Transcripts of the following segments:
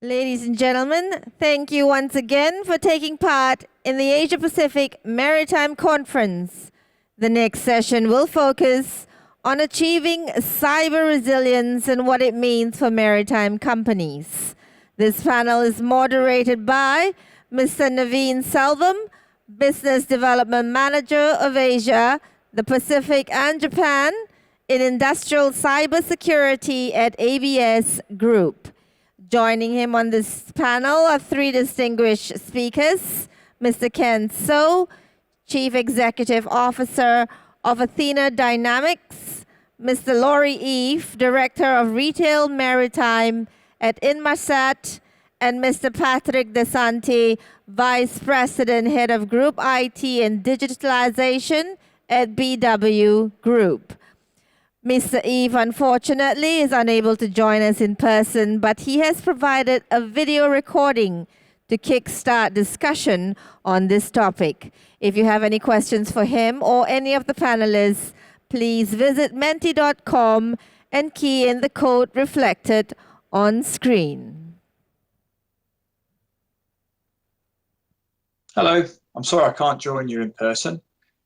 Ladies and gentlemen, thank you once again for taking part in the Asia Pacific Maritime Conference. The next session will focus on achieving cyber resilience and what it means for maritime companies. This panel is moderated by Mr. Naveen Selvam, Business Development Manager of Asia, the Pacific and Japan in Industrial Cybersecurity at ABS Group. Joining him on this panel are three distinguished speakers. Mr. Ken So, Chief Executive Officer of Athena Dynamics, Mr. Laurie Eve, Director of Retail Maritime at Inmarsat, and Mr. Patrick DeSanti, Vice President, Head of Group IT and Digitalization at BW Group. Mr. Eve, unfortunately, is unable to join us in person, but he has provided a video recording to kickstart discussion on this topic. If you have any questions for him or any of the panelists, please visit menti.com and key in the code reflected on screen. Hello, I'm sorry I can't join you in person.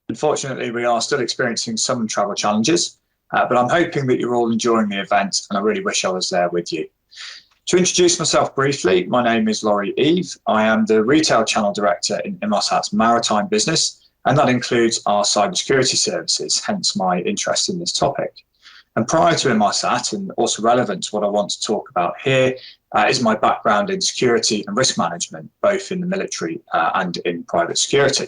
Unfortunately, we are still experiencing some travel challenges. But I'm hoping that you're all enjoying the event, and I really wish I was there with you. To introduce myself briefly, my name is Laurie Eve. I am the Retail Channel Director in Inmarsat's maritime business, and that includes our cybersecurity services, hence my interest in this topic. And prior to Inmarsat, and also relevant to what I want to talk about here, is my background in security and risk management, both in the military and in private security.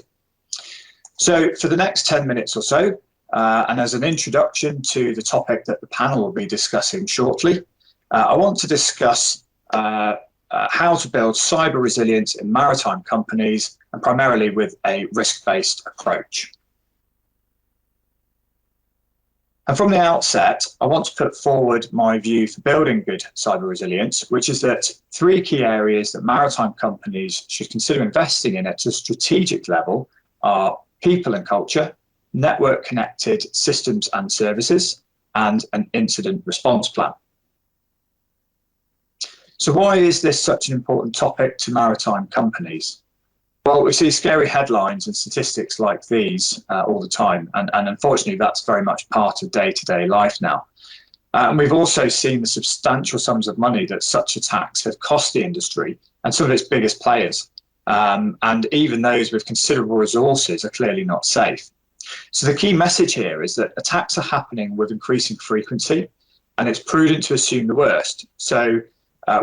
So for the next 10 minutes or so, and as an introduction to the topic that the panel will be discussing shortly, I want to discuss how to build cyber resilience in maritime companies, and primarily with a risk-based approach. And from the outset, I want to put forward my view for building good cyber resilience, which is that three key areas that maritime companies should consider investing in at a strategic level are people and culture, network connected systems and services, and an incident response plan. So why is this such an important topic to maritime companies? Well, we see scary headlines and statistics like these all the time, and unfortunately that's very much part of day-to-day life now. And we've also seen the substantial sums of money that such attacks have cost the industry and some of its biggest players. And even those with considerable resources are clearly not safe. So the key message here is that attacks are happening with increasing frequency, and it's prudent to assume the worst. So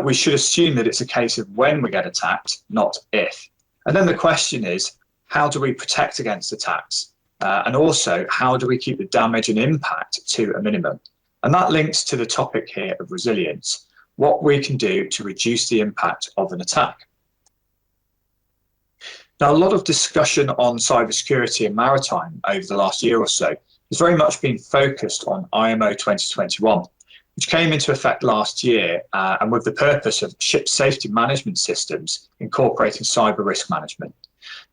we should assume that it's a case of when we get attacked, not if. And then the question is, how do we protect against attacks? And also, how do we keep the damage and impact to a minimum? And that links to the topic here of resilience, what we can do to reduce the impact of an attack. Now, a lot of discussion on cybersecurity and maritime over the last year or so has very much been focused on IMO 2021, which came into effect last year and with the purpose of ship safety management systems incorporating cyber risk management.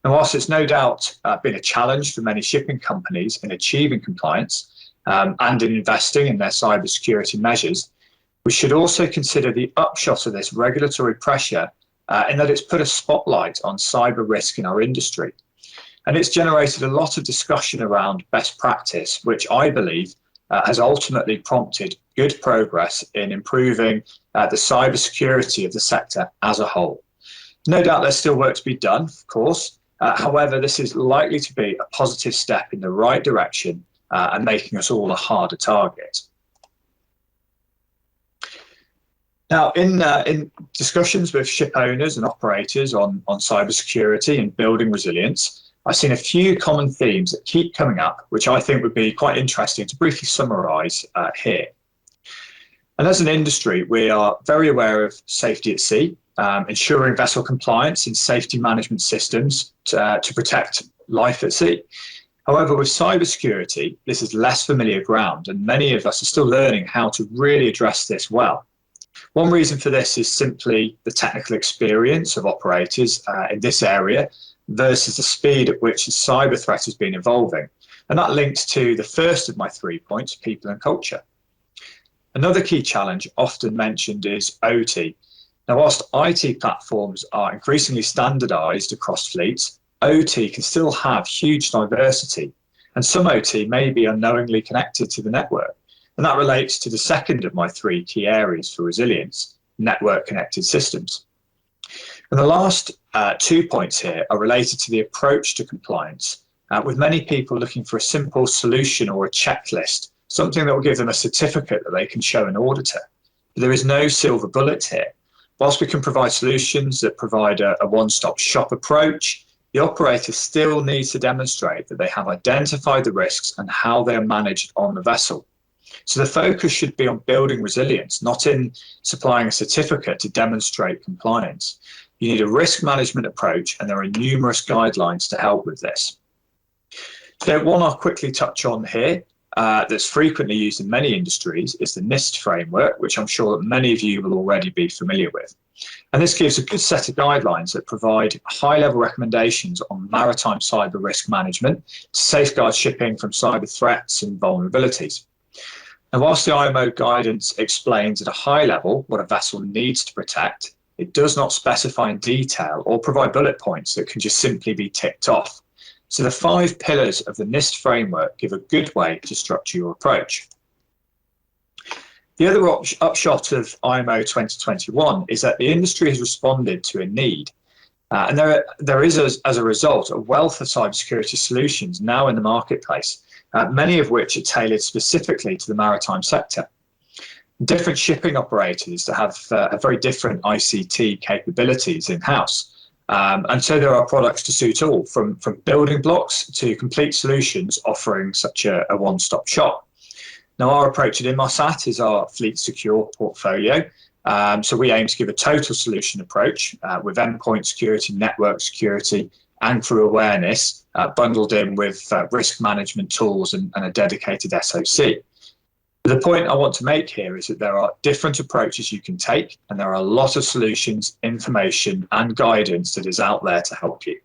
And whilst it's no doubt been a challenge for many shipping companies in achieving compliance and in investing in their cybersecurity measures, we should also consider the upshot of this regulatory pressure in that it's put a spotlight on cyber risk in our industry. And it's generated a lot of discussion around best practice, which I believe has ultimately prompted good progress in improving the cybersecurity of the sector as a whole. No doubt there's still work to be done, of course. However, this is likely to be a positive step in the right direction and making us all a harder target. Now, in discussions with ship owners and operators on cybersecurity and building resilience, I've seen a few common themes that keep coming up, which I think would be quite interesting to briefly summarise here. And as an industry, we are very aware of safety at sea, ensuring vessel compliance in safety management systems to protect life at sea. However, with cybersecurity, this is less familiar ground, and many of us are still learning how to really address this well. One reason for this is simply the technical experience of operators in this area versus the speed at which the cyber threat has been evolving. And that links to the first of my 3 points, people and culture. Another key challenge often mentioned is OT. Now, whilst IT platforms are increasingly standardized across fleets, OT can still have huge diversity, and some OT may be unknowingly connected to the network. And that relates to the second of my three key areas for resilience, network connected systems. And the last 2 points here are related to the approach to compliance, with many people looking for a simple solution or a checklist, something that will give them a certificate that they can show an auditor. But there is no silver bullet here. Whilst we can provide solutions that provide a one-stop shop approach, the operator still needs to demonstrate that they have identified the risks and how they are managed on the vessel. So the focus should be on building resilience, not in supplying a certificate to demonstrate compliance. You need a risk management approach, and there are numerous guidelines to help with this. So one I'll quickly touch on here that's frequently used in many industries is the NIST framework, which I'm sure that many of you will already be familiar with. And this gives a good set of guidelines that provide high-level recommendations on maritime cyber risk management to safeguard shipping from cyber threats and vulnerabilities. Now, whilst the IMO guidance explains at a high level what a vessel needs to protect, it does not specify in detail or provide bullet points that can just simply be ticked off. So the 5 pillars of the NIST framework give a good way to structure your approach. The other upshot of IMO 2021 is that the industry has responded to a need. And there is, as a result, a wealth of cybersecurity solutions now in the marketplace, many of which are tailored specifically to the maritime sector. Different shipping operators that have very different ICT capabilities in-house. And so there are products to suit all, from building blocks to complete solutions offering such a one-stop shop. Now, our approach at Inmarsat is our Fleet Secure portfolio. So we aim to give a total solution approach with endpoint security, network security, and crew awareness bundled in with risk management tools and a dedicated SOC. The point I want to make here is that there are different approaches you can take, and there are a lot of solutions, information, and guidance that is out there to help you.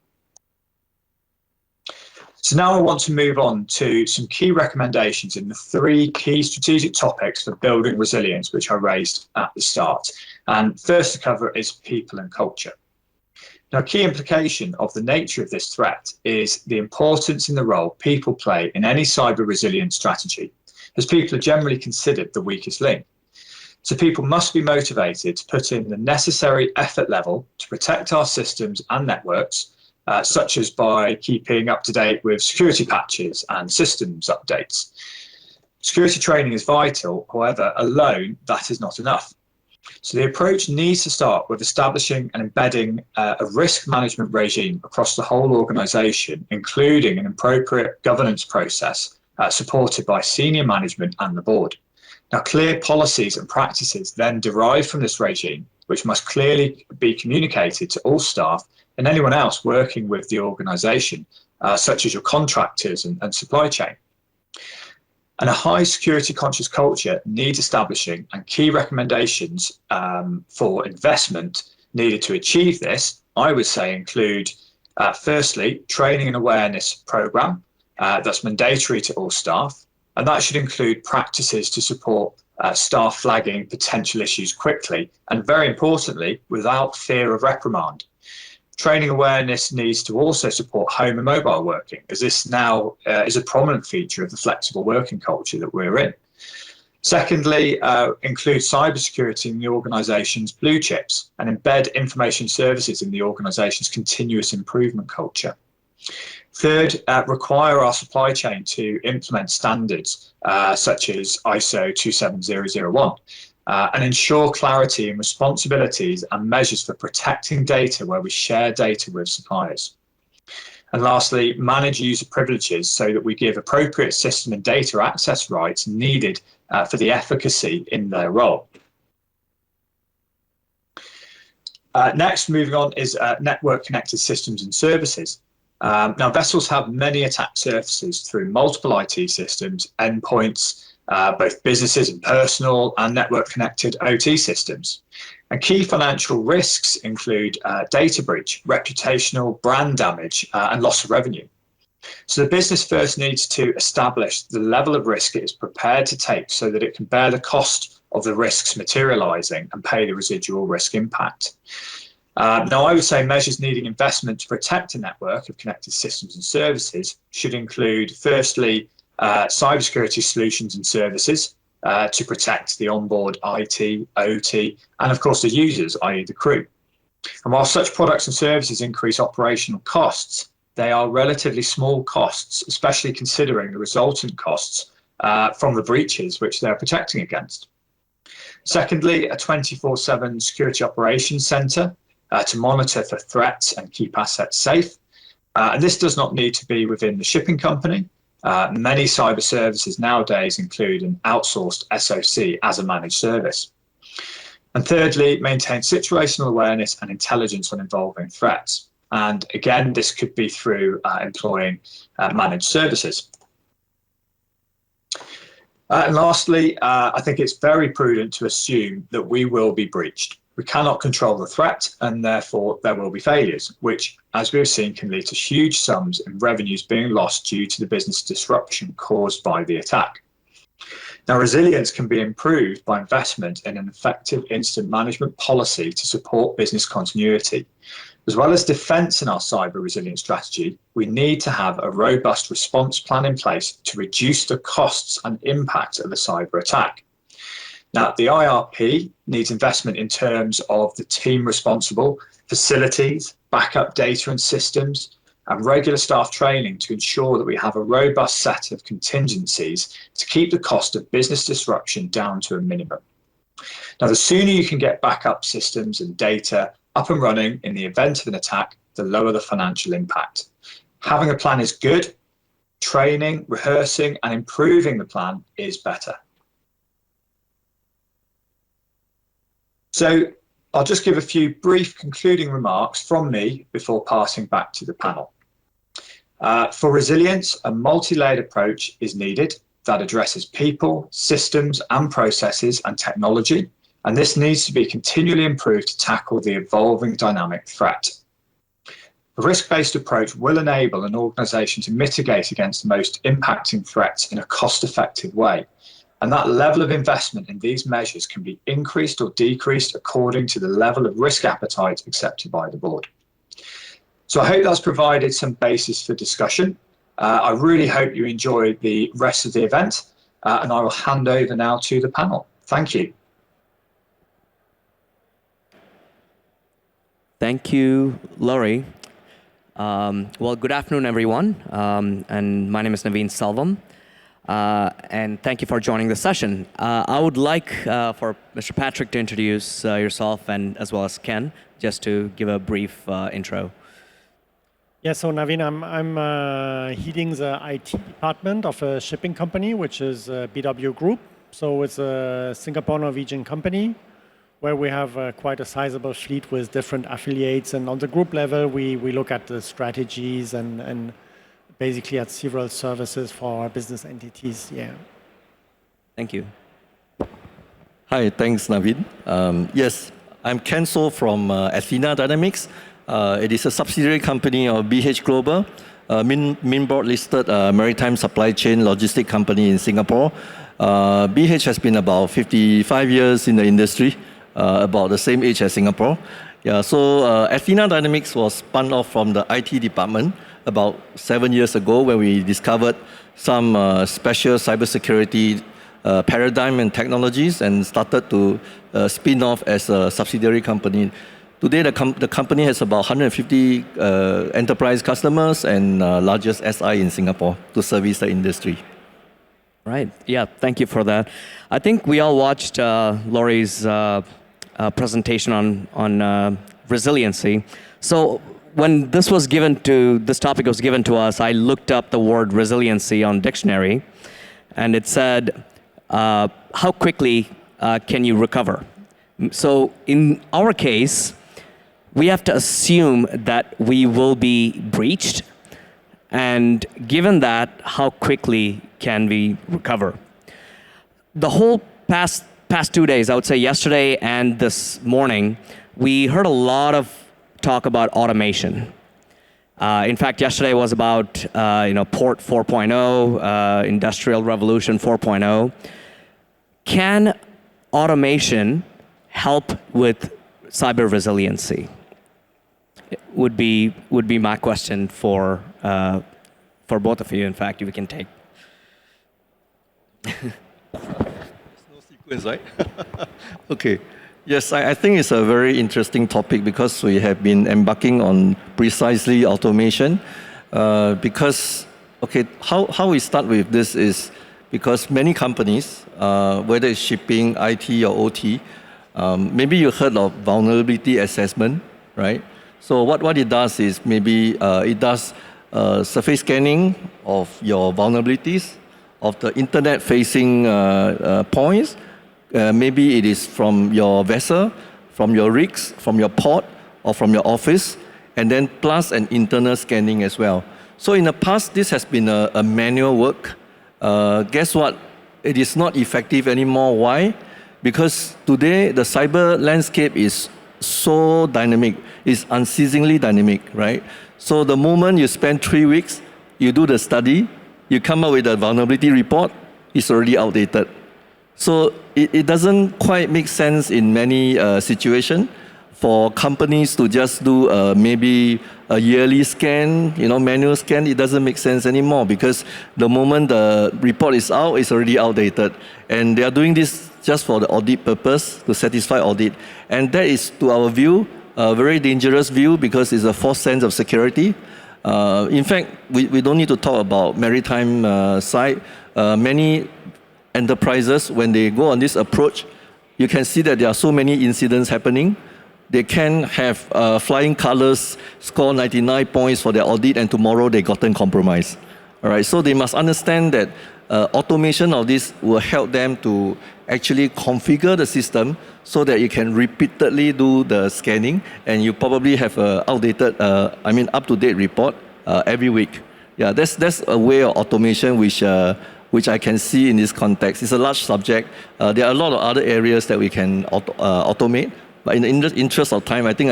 So now I want to move on to some key recommendations in the 3 key strategic topics for building resilience, which I raised at the start. And first to cover is people and culture. Now, a key implication of the nature of this threat is the importance in the role people play in any cyber resilience strategy, as people are generally considered the weakest link. So people must be motivated to put in the necessary effort level to protect our systems and networks, such as by keeping up to date with security patches and systems updates. Security training is vital, however, alone that is not enough. So the approach needs to start with establishing and embedding a risk management regime across the whole organisation, including an appropriate governance process supported by senior management and the board. Now, clear policies and practices then derive from this regime, which must clearly be communicated to all staff and anyone else working with the organisation, such as your contractors and supply chain. And a high security conscious culture needs establishing, and key recommendations for investment needed to achieve this, I would say, include firstly, training and awareness programme that's mandatory to all staff, and that should include practices to support staff flagging potential issues quickly and, very importantly, without fear of reprimand. Training awareness needs to also support home and mobile working, as this now is a prominent feature of the flexible working culture that we're in. Secondly, include cybersecurity in the organisation's blue chips and embed information services in the organisation's continuous improvement culture. Third, require our supply chain to implement standards such as ISO 27001 and ensure clarity in responsibilities and measures for protecting data where we share data with suppliers. And lastly, manage user privileges so that we give appropriate system and data access rights needed for the efficacy in their role. Next, moving on, is network connected systems and services. Now, vessels have many attack surfaces through multiple IT systems, endpoints, both businesses and personal, and network connected OT systems. And key financial risks include data breach, reputational, brand damage, and loss of revenue. So the business first needs to establish the level of risk it is prepared to take so that it can bear the cost of the risks materializing and pay the residual risk impact. Now, I would say measures needing investment to protect a network of connected systems and services should include, firstly, cybersecurity solutions and services to protect the onboard IT, OT, and of course the users, i.e. the crew. And while such products and services increase operational costs, they are relatively small costs, especially considering the resultant costs from the breaches which they're protecting against. Secondly, a 24/7 security operations centre to monitor for threats and keep assets safe. And this does not need to be within the shipping company. Many cyber services nowadays include an outsourced SOC as a managed service. And thirdly, maintain situational awareness and intelligence on evolving threats. And again, this could be through employing managed services. And lastly, I think it's very prudent to assume that we will be breached. We cannot control the threat, and therefore there will be failures, which, as we have seen, can lead to huge sums in revenues being lost due to the business disruption caused by the attack. Now, resilience can be improved by investment in an effective incident management policy to support business continuity. As well as defence in our cyber resilience strategy, we need to have a robust response plan in place to reduce the costs and impact of a cyber attack. Now, the IRP needs investment in terms of the team responsible, facilities, backup data and systems, and regular staff training to ensure that we have a robust set of contingencies to keep the cost of business disruption down to a minimum. Now, the sooner you can get backup systems and data up and running in the event of an attack, the lower the financial impact. Having a plan is good. Training, rehearsing, and improving the plan is better. So I'll just give a few brief concluding remarks from me before passing back to the panel. For resilience, a multi-layered approach is needed that addresses people, systems, and processes and technology, and this needs to be continually improved to tackle the evolving dynamic threat. A risk-based approach will enable an organisation to mitigate against the most impacting threats in a cost-effective way. And that level of investment in these measures can be increased or decreased according to the level of risk appetite accepted by the board. So I hope that's provided some basis for discussion. I really hope you enjoyed the rest of the event, and I will hand over now to the panel. Thank you. Thank you, Laurie. Well, good afternoon, everyone. And my name is Naveen Selvam. And thank you for joining the session. I would like for Mr. Patrick to introduce yourself and as well as Ken, just to give a brief intro. Yeah, so Naveen, I'm heading the IT department of a shipping company, which is BW Group. So it's a Singapore-Norwegian company where we have quite a sizable fleet with different affiliates. And on the group level, we look at the strategies and basically at several services for our business entities. Yeah. Thank you. Hi, thanks, Naveen. Yes, I'm Ken So from Athena Dynamics. It is a subsidiary company of BH Global, main board listed maritime supply chain logistic company in Singapore. BH has been about 55 years in the industry, about the same age as Singapore. Yeah, so Athena Dynamics was spun off from the IT department about 7 years ago when we discovered some special cybersecurity paradigm and technologies and started to spin off as a subsidiary company. Today, the company has about 150 enterprise customers and largest SI in Singapore to service the industry. Right. Yeah, thank you for that. I think we all watched Laurie's presentation on resiliency. So when this topic was given to us, I looked up the word resiliency on dictionary, and it said, how quickly can you recover? So in our case, we have to assume that we will be breached, and given that, how quickly can we recover? The whole past 2 days, I would say yesterday and this morning, we heard a lot of talk about automation. In fact, yesterday was about Port 4.0, Industrial Revolution 4.0. Can automation help with cyber resiliency? Would be my question for both of you. In fact, you can take. No sequence, right? Okay. Yes, I think it's a very interesting topic because we have been embarking on precisely automation. Because, okay, how we start with this is because many companies, whether it's shipping, IT, or OT, maybe you heard of vulnerability assessment, right? So what it does is maybe it does surface scanning of your vulnerabilities, of the internet-facing points. Maybe it is from your vessel, from your rigs, from your port, or from your office, and then plus an internal scanning as well. So in the past, this has been a manual work. Guess what? It is not effective anymore. Why? Because today the cyber landscape is so dynamic, it's unceasingly dynamic, right? So the moment you spend 3 weeks, you do the study, you come up with a vulnerability report, it's already outdated. So it doesn't quite make sense in many situations for companies to just do maybe a yearly scan, manual scan. It doesn't make sense anymore because the moment the report is out, it's already outdated. And they are doing this just for the audit purpose, to satisfy audit. And that is, to our view, a very dangerous view because it's a false sense of security. In fact, we don't need to talk about maritime side. Many enterprises, when they go on this approach, you can see that there are so many incidents happening. They can have flying colors, score 99 points for their audit, and tomorrow they gotten compromised. All right, so they must understand that automation of this will help them to actually configure the system so that you can repeatedly do the scanning, and you probably have a outdated, up-to-date report every week. Yeah, that's a way of automation which I can see in this context. It's a large subject. There are a lot of other areas that we can automate. But in the interest of time, I think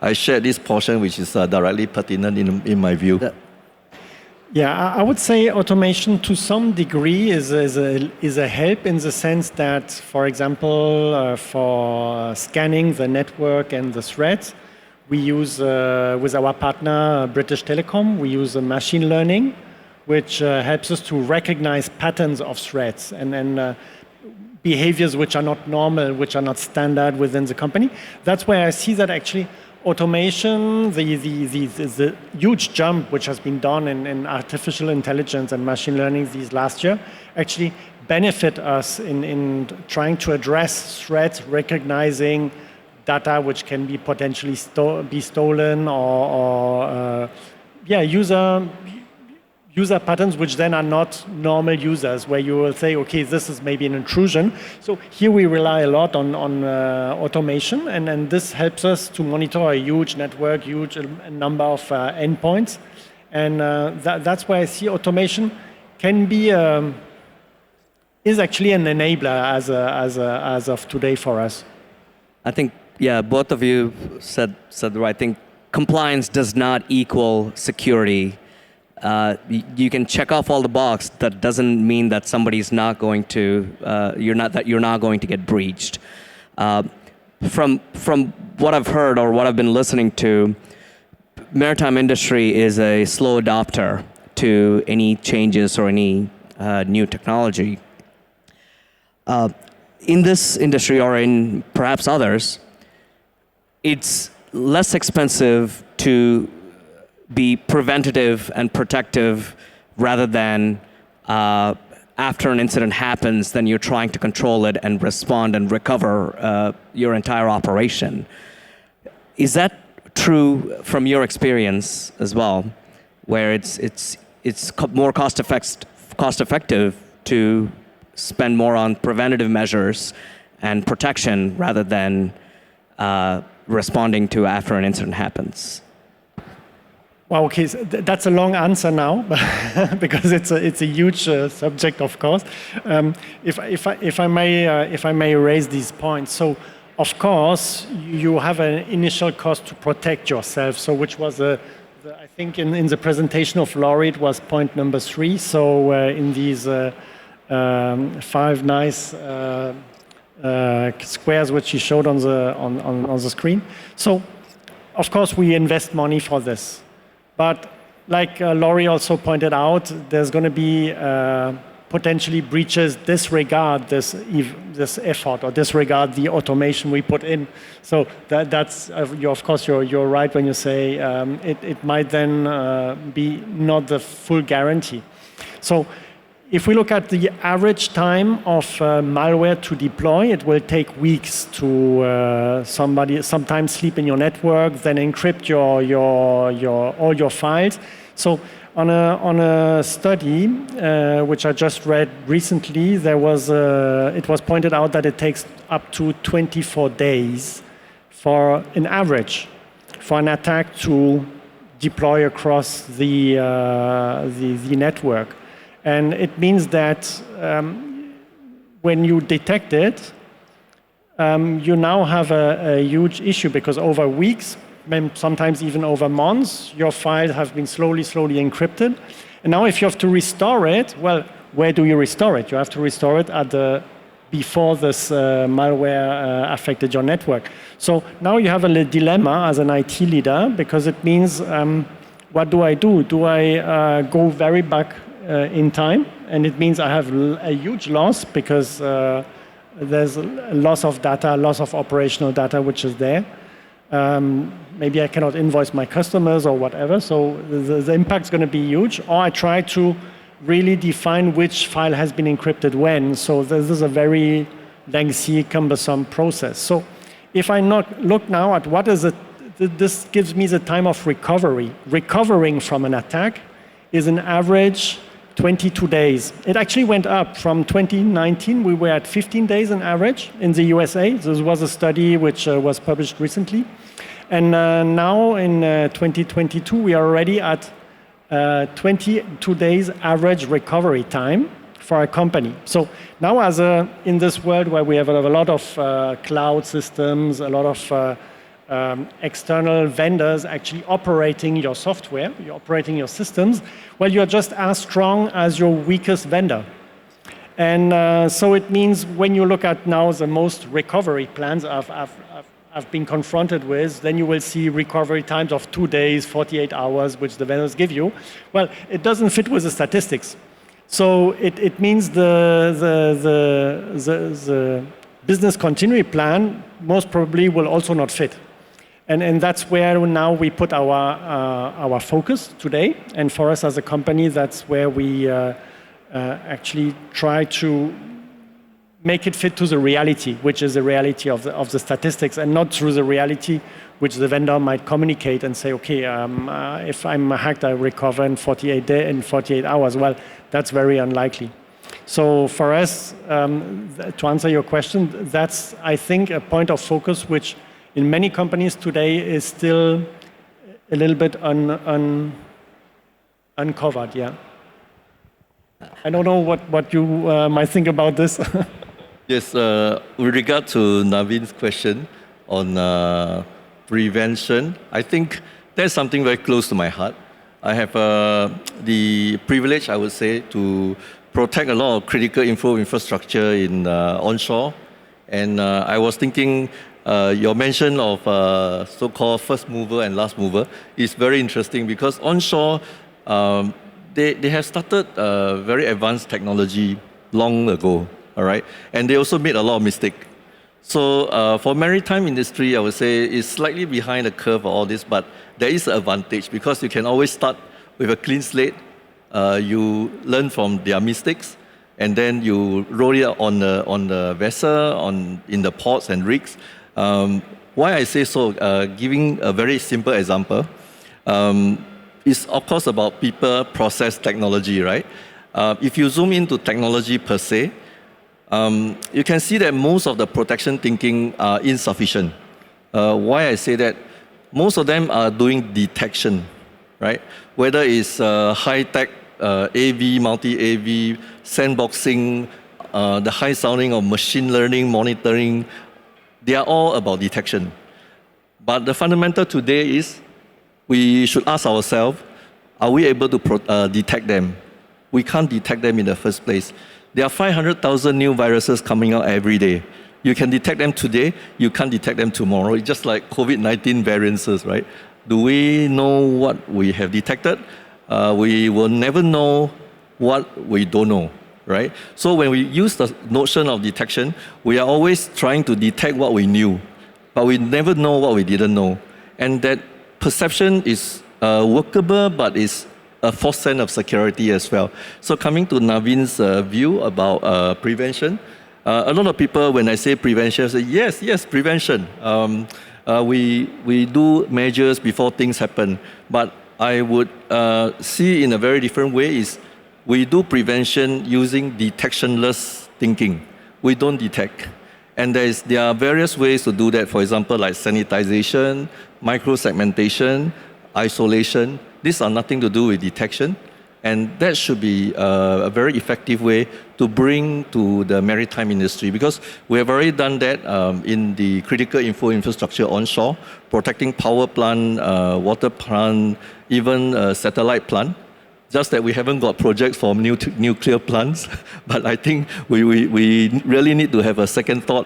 I shared this portion which is directly pertinent in my view. Yeah, I would say automation to some degree is a help in the sense that, for example, for scanning the network and the threats, we use, with our partner British Telecom, we use machine learning, which helps us to recognize patterns of threats and behaviors which are not normal, which are not standard within the company. That's where I see that actually automation, the huge jump which has been done in artificial intelligence and machine learning these last year, actually benefit us in trying to address threats, recognizing data which can be potentially be stolen or user patterns which then are not normal users, where you will say, okay, this is maybe an intrusion. So here we rely a lot on automation, and this helps us to monitor a huge network, huge number of endpoints. And that's why I see automation can be, is actually an enabler as of today for us. I think, yeah, both of you said the right thing. Compliance does not equal security. You can check off all the box. That doesn't mean that somebody's not going to, you're not going to get breached. From what I've heard or what I've been listening to, maritime industry is a slow adopter to any changes or any new technology. In this industry or in perhaps others, it's less expensive to be preventative and protective rather than after an incident happens, then you're trying to control it and respond and recover your entire operation. Is that true from your experience as well, where it's more cost effective to spend more on preventative measures and protection rather than responding to after an incident happens? Well, okay, so that's a long answer now, because it's a huge subject, of course. If I may raise these points, so of course you have an initial cost to protect yourself. So which was I think in the presentation of Laurie, it was point number 3. So in these 5 nice squares which you showed on the screen. So, of course, we invest money for this. But like Laurie also pointed out, there's going to be potentially breaches disregard this effort or disregard the automation we put in. So that's of course you're right when you say it might then be not the full guarantee. So if we look at the average time of malware to deploy, it will take weeks to sometimes sleep in your network, then encrypt all your files. So on a study which I just read recently, it was pointed out that it takes up to 24 days for an average for an attack to deploy across the network. And it means that when you detect it, you now have a huge issue because over weeks, sometimes even over months, your files have been slowly encrypted. And now if you have to restore it, well, where do you restore it? You have to restore it before this malware affected your network. So now you have a dilemma as an IT leader because it means, what do I do? Do I go very back in time? And it means I have a huge loss because there's a loss of data, loss of operational data which is there. Maybe I cannot invoice my customers or whatever, so the impact's going to be huge. Or I try to really define which file has been encrypted when. So this is a very lengthy, cumbersome process. So if I look now at what is it, this gives me the time of recovery. Recovering from an attack is an average 22 days. It actually went up from 2019. We were at 15 days on average in the USA. This was a study which was published recently. And now in 2022, we are already at 22 days average recovery time for a company. So now in this world where we have a lot of cloud systems, a lot of external vendors actually operating your software, you're operating your systems, well, you're just as strong as your weakest vendor. And so it means when you look at now the most recovery plans I've been confronted with, then you will see recovery times of 2 days, 48 hours, which the vendors give you. Well, it doesn't fit with the statistics. So it means the business continuity plan most probably will also not fit. And that's where now we put our focus today. And for us as a company, that's where we actually try to make it fit to the reality, which is the reality of the statistics, and not through the reality which the vendor might communicate and say, okay, if I'm hacked, I recover in 48 hours. Well, that's very unlikely. So for us, to answer your question, that's, I think, a point of focus which in many companies today is still a little bit uncovered, yeah. I don't know what you might think about this. Yes, with regard to Navin's question on prevention, I think that's something very close to my heart. I have the privilege, I would say, to protect a lot of critical infrastructure in onshore. And I was thinking, your mention of so-called first mover and last mover is very interesting because onshore, they have started very advanced technology long ago, all right? And they also made a lot of mistakes. So for maritime industry, I would say it's slightly behind the curve of all this, but there is an advantage because you can always start with a clean slate. You learn from their mistakes, and then you roll it on the vessel, in the ports and rigs. Why I say so, giving a very simple example, is of course about people, process, technology, right? If you zoom into technology per se, you can see that most of the protection thinking are insufficient. Why I say that? Most of them are doing detection, right? Whether it's high-tech AV, multi-AV, sandboxing, the high sounding of machine learning, monitoring, they are all about detection. But the fundamental today is we should ask ourselves, are we able to detect them? We can't detect them in the first place. There are 500,000 new viruses coming out every day. You can detect them today, you can't detect them tomorrow. It's just like COVID-19 variances, right? Do we know what we have detected? We will never know what we don't know, right? So when we use the notion of detection, we are always trying to detect what we knew, but we never know what we didn't know. And that perception is workable, but is a false sense of security as well. So coming to Navin's view about prevention, a lot of people, when I say prevention, say, yes, prevention. We do measures before things happen. But I would see in a very different way is we do prevention using detectionless thinking. We don't detect. And there are various ways to do that. For example, like sanitization, micro-segmentation, isolation. These are nothing to do with detection. And that should be a very effective way to bring to the maritime industry, because we have already done that in the critical infrastructure onshore, protecting power plant, water plant, even satellite plant. Just that we haven't got projects for nuclear plants, but I think we really need to have a second thought.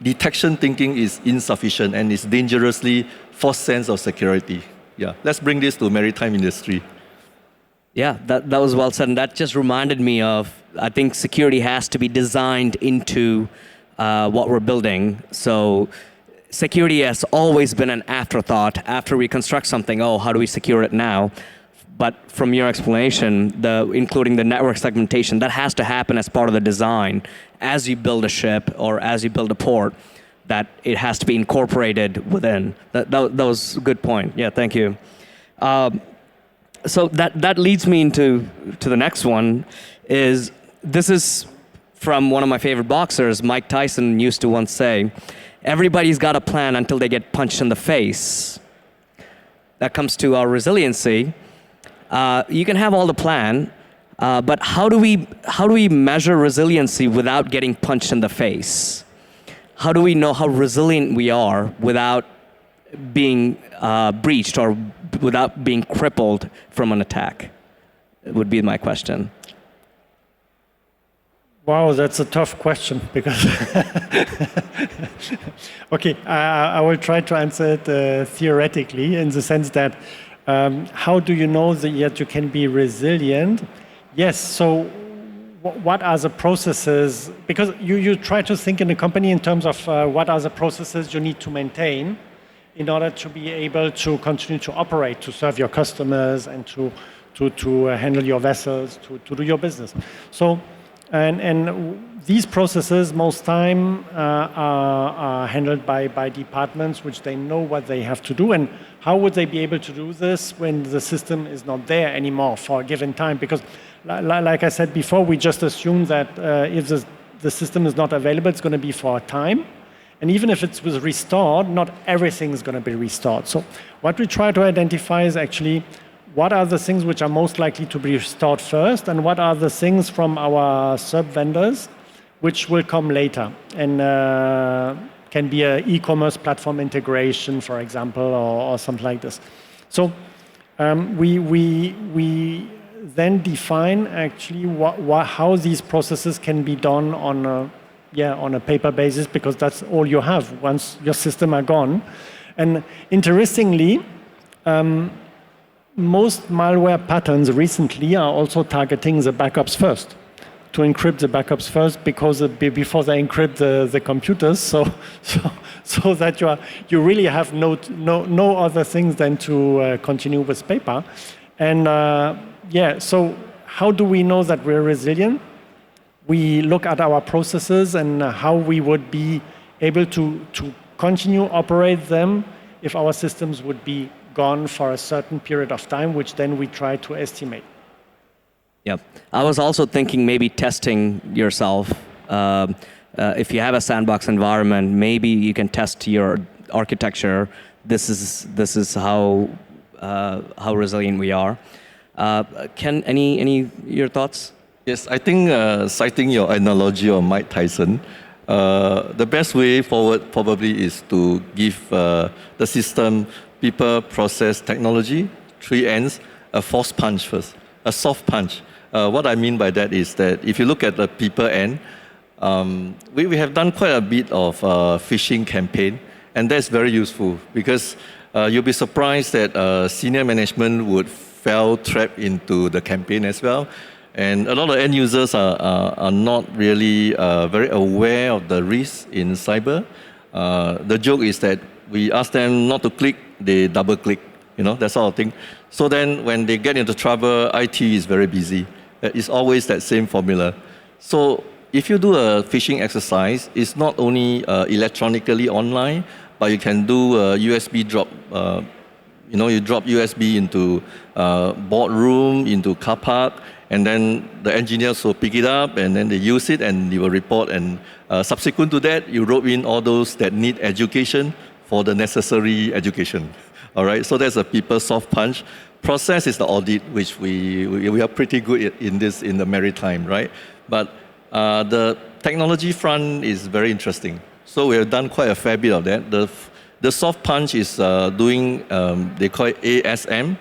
Detection thinking is insufficient and is dangerously false sense of security. Yeah, let's bring this to maritime industry. Yeah, that was well said. And that just reminded me of, I think security has to be designed into what we're building. So security has always been an afterthought. After we construct something, oh, how do we secure it now? But from your explanation, including the network segmentation, that has to happen as part of the design as you build a ship or as you build a port, that it has to be incorporated within. That was a good point. Yeah, thank you. So that leads me into the next one. This is from one of my favorite boxers. Mike Tyson used to once say, everybody's got a plan until they get punched in the face. That comes to our resiliency. You can have all the plan, but how do we measure resiliency without getting punched in the face? How do we know how resilient we are without being breached or without being crippled from an attack? Would be my question. Wow, that's a tough question because. Okay, I will try to answer it theoretically in the sense that how do you know that you can be resilient? Yes, so what are the processes? Because you try to think in a company in terms of what are the processes you need to maintain in order to be able to continue to operate, to serve your customers and to handle your vessels, to do your business. So, and these processes most time are handled by departments which they know what they have to do. And how would they be able to do this when the system is not there anymore for a given time? Because like I said before, we just assume that if the system is not available, it's going to be for a time. And even if it was restored, not everything is going to be restored. So what we try to identify is actually what are the things which are most likely to be restored first, and what are the things from our sub-vendors which will come later, and can be an e-commerce platform integration, for example, or something like this. So we then define actually how these processes can be done on a paper basis, because that's all you have once your system are gone. And interestingly, most malware patterns recently are also targeting the backups first, to encrypt the backups first, because before they encrypt the computers, so that you really have no other things than to continue with paper. And so how do we know that we're resilient? We look at our processes and how we would be able to continue operate them if our systems would be gone for a certain period of time, which then we try to estimate. Yeah, I was also thinking maybe testing yourself. If you have a sandbox environment, maybe you can test your architecture. This is how resilient we are. Ken, any your thoughts? Yes, I think citing your analogy of Mike Tyson, the best way forward probably is to give the system, people, process, technology, 3 ends, a force punch first, a soft punch. What I mean by that is that if you look at the people end, We have done quite a bit of phishing campaign, and that's very useful because you'll be surprised that senior management would fall trap into the campaign as well. And a lot of end users are not really very aware of the risks in cyber. The joke is that we ask them not to click, they double click, that sort of thing. So then when they get into trouble, IT is very busy. It's always that same formula. So if you do a phishing exercise, it's not only electronically online, but you can do a USB drop. You drop USB into boardroom, into car park, and then the engineers will pick it up, and then they use it, and they will report. And subsequent to that, you wrote in all those that need education for the necessary education. All right, so that's a people's soft punch. Process is the audit, which we are pretty good in the maritime, right? But the technology front is very interesting. So we have done quite a fair bit of that. The soft punch is doing, they call it ASM,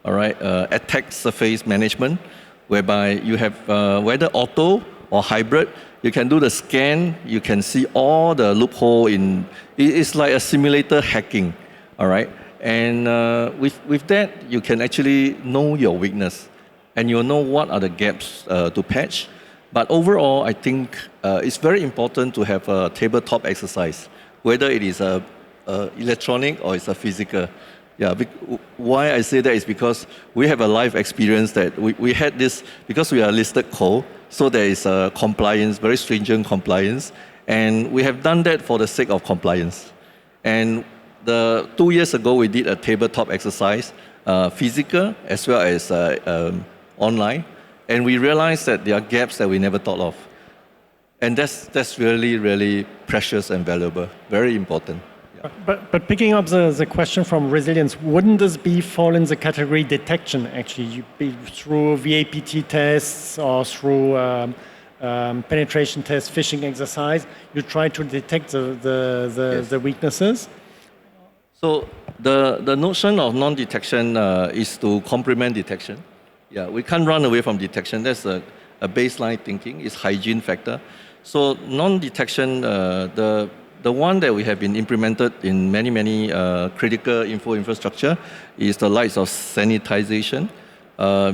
all right, attack surface management, whereby you have whether auto or hybrid, you can do the scan, you can see all the loophole it's like a simulator hacking, all right? And with that, you can actually know your weakness, and you'll know what are the gaps to patch. But overall, I think it's very important to have a tabletop exercise, whether it is a electronic or it's a physical. Yeah, why I say that is because we have a live experience that we had this, because we are listed co, so there is a compliance, very stringent compliance, and we have done that for the sake of compliance. And 2 years ago, we did a tabletop exercise, physical as well as online, and we realized that there are gaps that we never thought of. And that's really, really precious and valuable, very important. But picking up the question from resilience, wouldn't this fall in the category detection, actually? Through VAPT tests or through penetration tests, phishing exercise, you try to detect the weaknesses? So the notion of non-detection is to complement detection. Yeah, we can't run away from detection. That's a baseline thinking. It's hygiene factor. So non-detection, the one that we have been implemented in many critical info infrastructure is the likes of sanitization,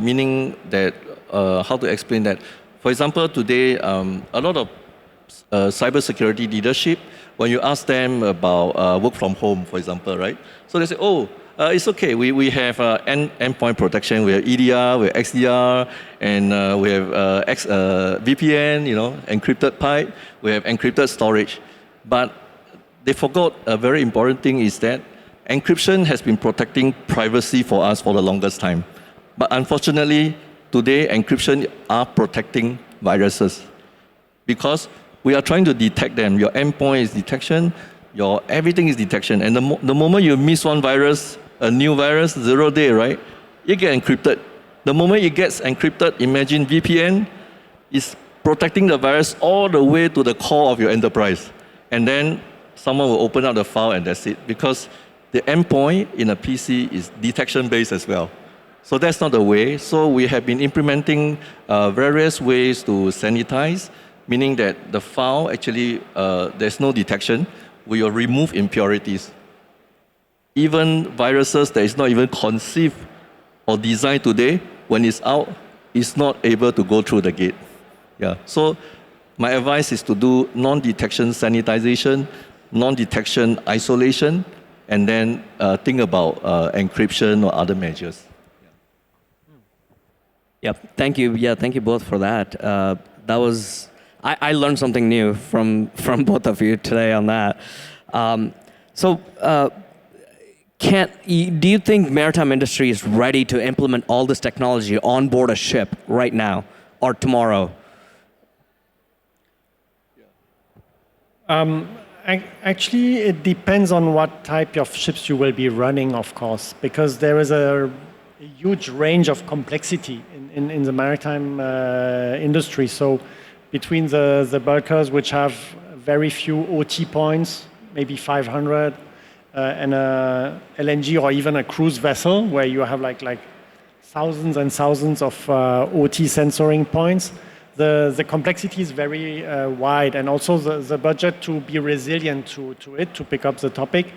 meaning that, how to explain that? For example, today, a lot of cybersecurity leadership, when you ask them about work from home, for example, right? So they say, it's okay, we have endpoint protection, we have EDR, we have XDR, and we have VPN, encrypted pipe, we have encrypted storage. But they forgot a very important thing is that encryption has been protecting privacy for us for the longest time. But unfortunately, today, encryption are protecting viruses because we are trying to detect them. Your endpoint is detection, everything is detection. And the moment you miss one virus, a new virus, 0 day, right? It gets encrypted. The moment it gets encrypted, imagine VPN is protecting the virus all the way to the core of your enterprise. And then someone will open up the file and that's it. Because the endpoint in a PC is detection-based as well. So that's not the way. So we have been implementing various ways to sanitize, meaning that the file actually, there's no detection. We will remove impurities. Even viruses that is not even conceived or designed today, when it's out, it's not able to go through the gate. Yeah. So my advice is to do non-detection sanitization, non-detection isolation, and then think about encryption or other measures. Yeah, thank you. Yeah, thank you both for that. I learned something new from both of you today on that. Do you think maritime industry is ready to implement all this technology on board a ship right now or tomorrow? Actually, it depends on what type of ships you will be running, of course, because there is a huge range of complexity in the maritime industry. So between the bulkers, which have very few OT points, maybe 500, and a LNG or even a cruise vessel, where you have like thousands and thousands of OT sensoring points, the complexity is very wide, and also the budget to be resilient to it, to pick up the topic,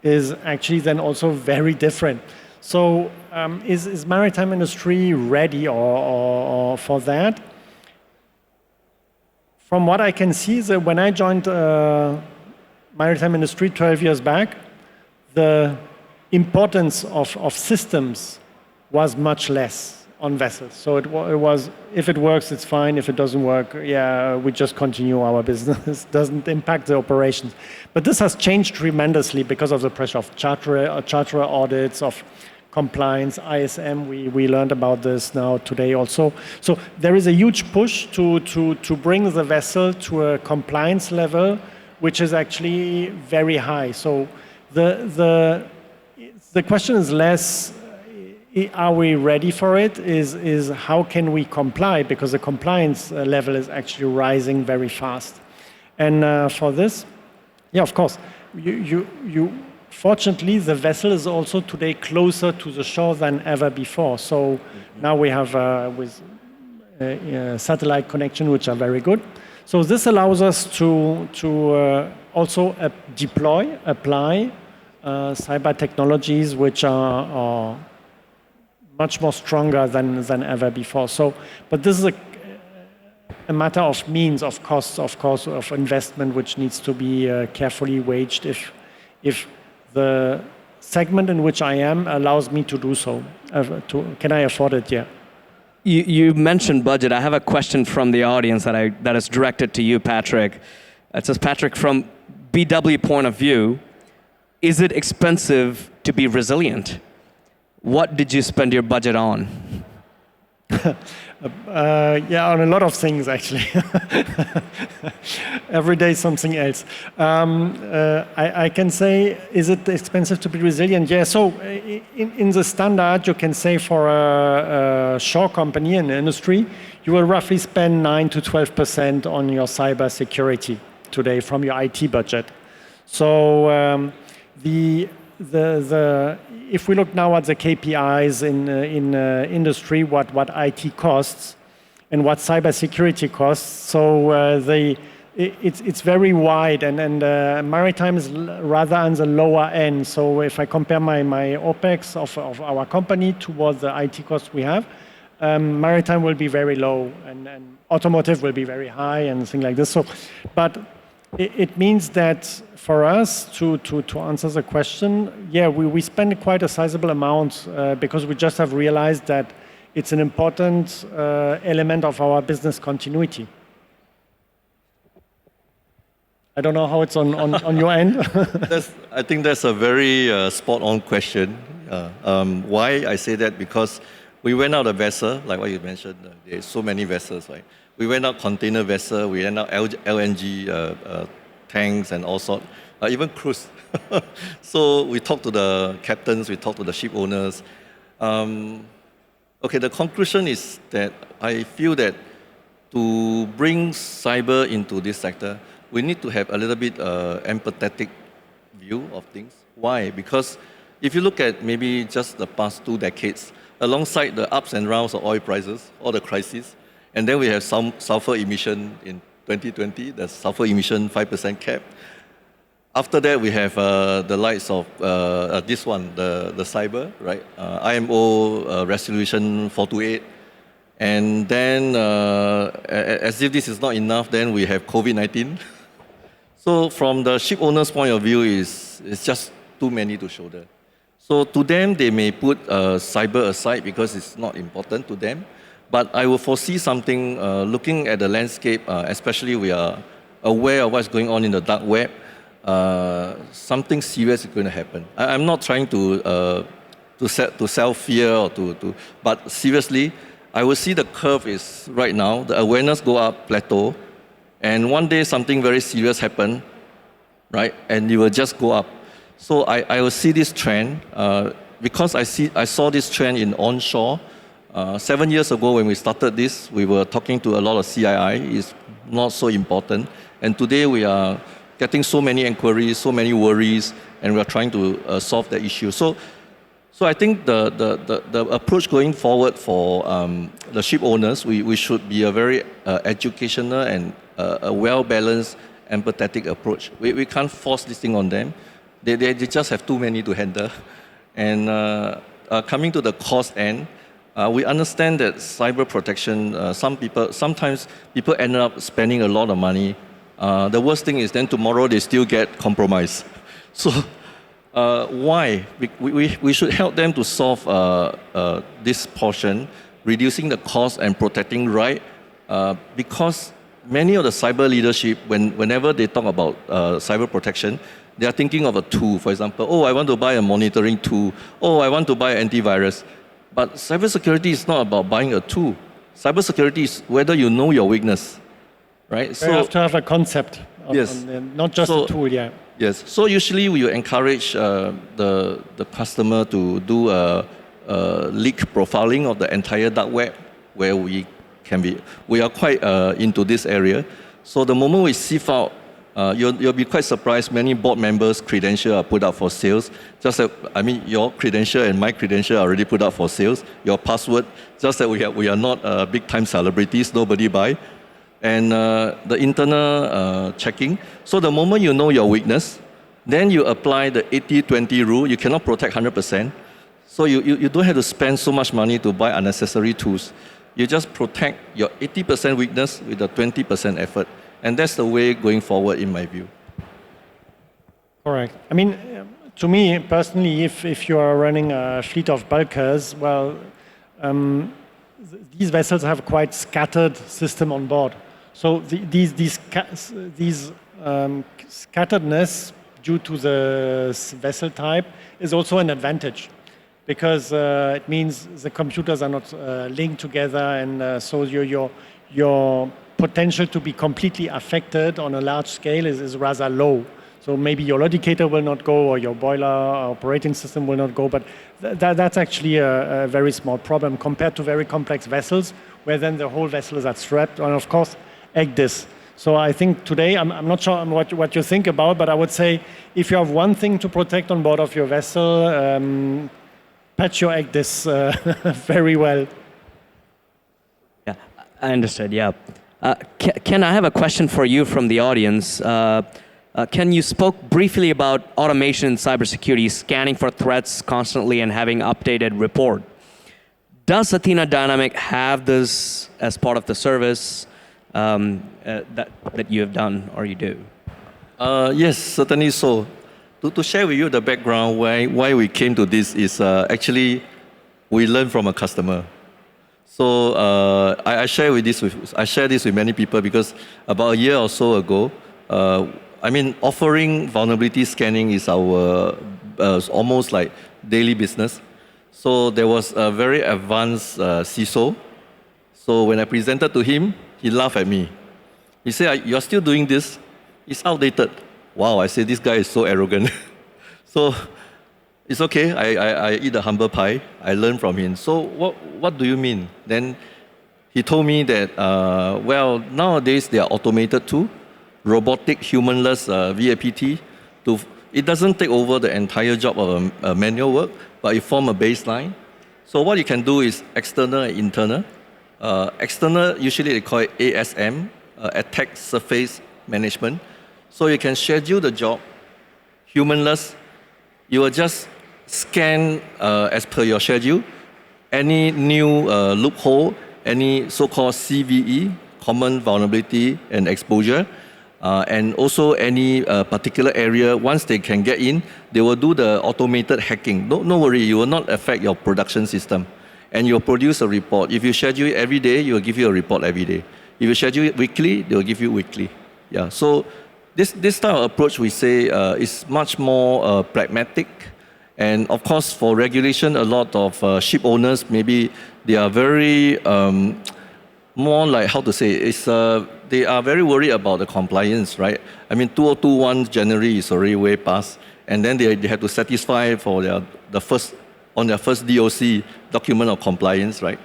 is actually then also very different. So is maritime industry ready or for that? From what I can see, when I joined maritime industry 12 years back, the importance of systems was much less on vessels. So it was, if it works, it's fine. If it doesn't work, yeah, we just continue our business. Doesn't impact the operations. But this has changed tremendously because of the pressure of charterer audits, of compliance, ISM. We learned about this now today also. So there is a huge push to bring the vessel to a compliance level, which is actually very high. So the question is less, are we ready for it? Is how can we comply? Because the compliance level is actually rising very fast. And for this, yeah, of course, fortunately, the vessel is also today closer to the shore than ever before. So now we have with satellite connection, which are very good. So this allows us to also apply cyber technologies, which are much more stronger than ever before. So, but this is a matter of means, of costs, of course, of investment, which needs to be carefully waged if the segment in which I am allows me to do so. Can I afford it? Yeah. You mentioned budget. I have a question from the audience that is directed to you, Patrick. It says, Patrick, from BW point of view, is it expensive to be resilient? What did you spend your budget on? Yeah, on a lot of things, actually. Every day something else. I can say, is it expensive to be resilient? Yeah, so in the standard, you can say for a shore company in the industry, you will roughly spend 9 to 12% on your cyber security today from your IT budget. So if we look now at the KPIs in industry, what IT costs and what cybersecurity costs, so it's very wide, and maritime is rather on the lower end. So if I compare my OPEX of our company towards the IT costs we have, maritime will be very low, and automotive will be very high, and things like this. So, but it means that for us to answer the question, yeah, we spend quite a sizable amount because we just have realized that it's an important element of our business continuity. I don't know how it's on your end. I think that's a very spot-on question. Why I say that? Because we went out a vessel, like what you mentioned, there's so many vessels, right? We went out container vessel, we went out LNG tanks and all sorts, even cruise. So we talked to the captains, we talked to the ship owners. Okay, the conclusion is that I feel that to bring cyber into this sector, we need to have a little bit empathetic view of things. Why? Because if you look at maybe just the past 2 decades, alongside the ups and downs of oil prices, all the crises, and then we have some sulfur emission in 2020, the sulfur emission 5% cap. After that, we have the likes of this one, the cyber, right? IMO Resolution 428. And then, as if this is not enough, then we have COVID-19. So from the ship owner's point of view, it's just too many to shoulder. So to them, they may put cyber aside because it's not important to them. But I will foresee something, looking at the landscape, especially we are aware of what's going on in the dark web, something serious is going to happen. I'm not trying to sell fear but seriously, I will see the curve is right now, the awareness go up, plateau, and one day something very serious happen, right? And it will just go up. So I will see this trend, because I saw this trend in onshore. 7 years ago when we started this, we were talking to a lot of CII, it's not so important. And today we are getting so many inquiries, so many worries, and we are trying to solve the issue. So So I think the approach going forward for the ship owners, we should be a very educational and a well-balanced, empathetic approach. We can't force this thing on them. They just have too many to handle. And coming to the cost end, we understand that cyber protection, sometimes people end up spending a lot of money. The worst thing is then tomorrow they still get compromised. So why? We should help them to solve this portion, reducing the cost and protecting right, because many of the cyber leadership, whenever they talk about cyber protection, they are thinking of a tool. For example, oh, I want to buy a monitoring tool. Oh, I want to buy antivirus. But cybersecurity is not about buying a tool. Cybersecurity is whether you know your weakness, right? So you have to have a concept, yes, not just a tool. Yeah. Yes. So usually we will encourage the customer to do a leak profiling of the entire dark web, where we are quite into this area. So the moment we sieve out, you'll be quite surprised. Many board members' credentials are put up for sales. Just that, your credential and my credential are already put up for sales. Your password, just that we are not big-time celebrities. Nobody buy. And the internal checking. So the moment you know your weakness, then you apply the 80-20 rule. You cannot protect 100%. So you don't have to spend so much money to buy unnecessary tools. You just protect your 80% weakness with a 20% effort. And that's the way going forward, in my view. Correct. To me personally, if you are running a fleet of bulkers, well, these vessels have quite scattered system on board. So these scatteredness due to the vessel type is also an advantage, because it means the computers are not linked together, and so your potential to be completely affected on a large scale is rather low. So maybe your indicator will not go, or your boiler operating system will not go, but that's actually a very small problem compared to very complex vessels, where then the whole vessel is strapped, and of course, ECDIS. So I think today, I'm not sure what you think about, but I would say if you have one thing to protect on board of your vessel, patch your ECDIS very well. Yeah, I understood, yeah. Ken, I have a question for you from the audience. Ken, you spoke briefly about automation in cybersecurity, scanning for threats constantly and having updated report. Does Athena Dynamic have this as part of the service that you have done or you do? Yes, certainly so. To share with you the background why we came to this is actually we learned from a customer. So I share this with many people because about a year or so ago, offering vulnerability scanning is our almost like daily business. So there was a very advanced CISO. So when I presented to him, he laughed at me. He said, "You're still doing this? It's outdated." Wow, I said, this guy is so arrogant. So it's okay, I eat the humble pie. I learned from him. So what do you mean? Then he told me that, nowadays they are automated too, robotic, humanless VAPT. It doesn't take over the entire job of a manual work, but it forms a baseline. So what you can do is external and internal. External, usually they call it ASM, Attack Surface Management. So you can schedule the job, humanless. You will just scan as per your schedule, any new loophole, any so-called CVE, common vulnerability and exposure, and also any particular area. Once they can get in, they will do the automated hacking. No worry, you will not affect your production system. And you'll produce a report. If you schedule it every day, you will give you a report every day. If you schedule it weekly, they will give you weekly. Yeah. So this type of approach, we say, is much more pragmatic. And of course, for regulation, a lot of ship owners, maybe they are very, more like, how to say, they are very worried about the compliance, right? 2021 January is already way past. And then they have to satisfy for their first DOC, document of compliance, right?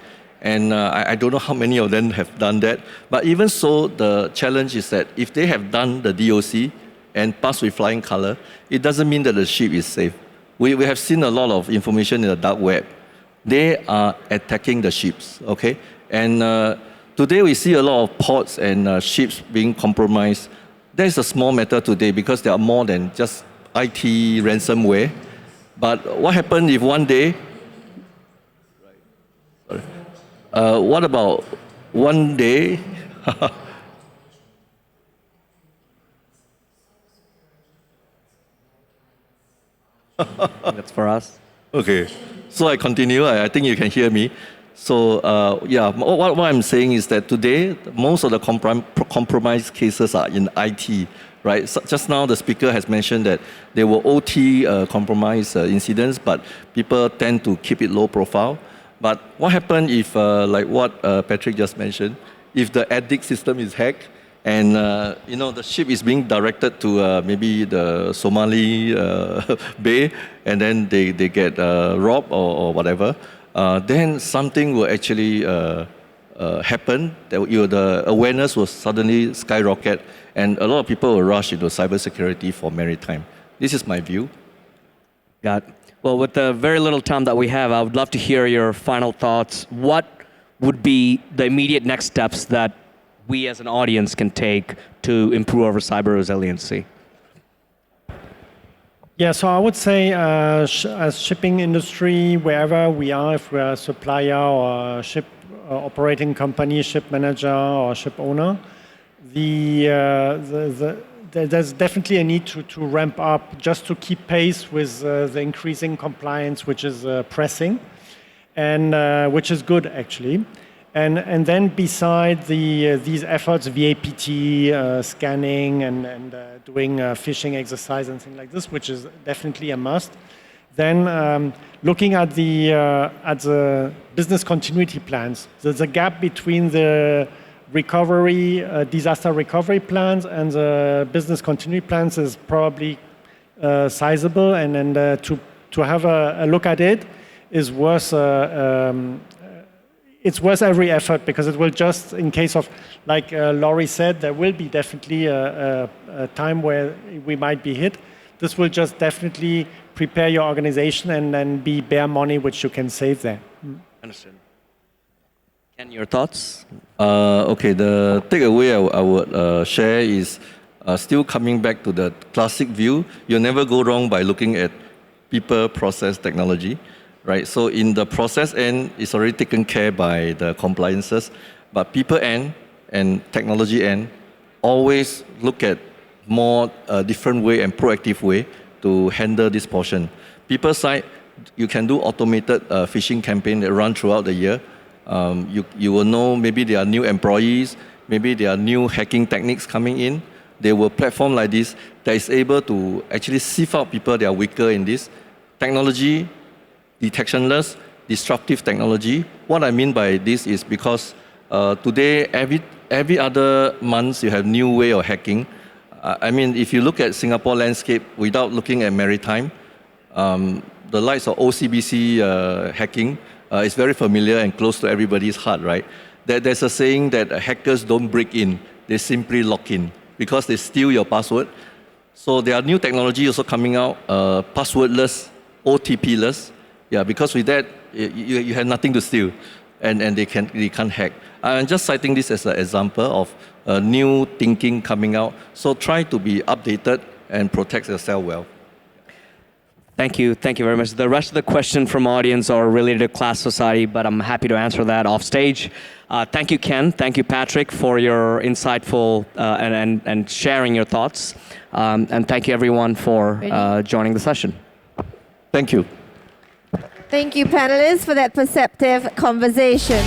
And I don't know how many of them have done that. But even so, the challenge is that if they have done the DOC and passed with flying color, it doesn't mean that the ship is safe. We have seen a lot of information in the dark web. They are attacking the ships, okay? And today we see a lot of ports and ships being compromised. That is a small matter today because there are more than just IT ransomware. But what happens if one day, what about one day, That's for us. okay, so I continue. I think you can hear me. So yeah, what I'm saying is that today, most of the compromise cases are in IT, right? So just now the speaker has mentioned that there were OT compromise incidents, but people tend to keep it low profile. But what happens if, like what Patrick just mentioned, if the ADIC system is hacked and the ship is being directed to maybe the Somali Bay, and then they get robbed or whatever, then something will actually happen. That the awareness will suddenly skyrocket, and a lot of people will rush into cybersecurity for maritime. This is my view. Got it. Well, with the very little time that we have, I would love to hear your final thoughts. What would be the immediate next steps that we as an audience can take to improve our cyber resiliency? Yeah, so I would say as shipping industry, wherever we are, if we're a supplier or ship operating company, ship manager or ship owner, there's definitely a need to ramp up just to keep pace with the increasing compliance, which is pressing, and which is good actually. And then beside these efforts, VAPT, scanning and doing phishing exercise and things like this, which is definitely a must, then looking at the business continuity plans, there's a gap between the recovery, disaster recovery plans and the business continuity plans is probably sizable, and to have a look at it is worth it's worth every effort, because it will just, in case of, like Laurie said, there will be definitely a time where we might be hit. This will just definitely prepare your organization and then be bare money which you can save there. Understood. Ken, your thoughts? Okay, the takeaway I would share is still coming back to the classic view. You'll never go wrong by looking at people, process, technology. Right, so in the process end, it's already taken care by the compliances, but people end and technology end always look at more different way and proactive way to handle this portion. People side, you can do automated phishing campaign that run throughout the year. You will know maybe there are new employees, maybe there are new hacking techniques coming in. There will platform like this that is able to actually sieve out people that are weaker in this technology. Detectionless, disruptive technology. What I mean by this is because today, every other month, you have new way of hacking. I mean, if you look at Singapore landscape without looking at maritime, the likes of OCBC hacking is very familiar and close to everybody's heart, right? There's a saying that hackers don't break in, they simply lock in because they steal your password. So there are new technology also coming out, passwordless, OTP-less. Yeah, because with that, you have nothing to steal, and they can't hack. I'm just citing this as an example of new thinking coming out. So try to be updated and protect yourself well. Thank you very much. The rest of the questions from audience are related to Class Society, but I'm happy to answer that off stage. Thank you, Ken. Thank you, Patrick, for your insightful and sharing your thoughts. And thank you, everyone, for joining the session. Thank you. Thank you, panelists, for that perceptive conversation.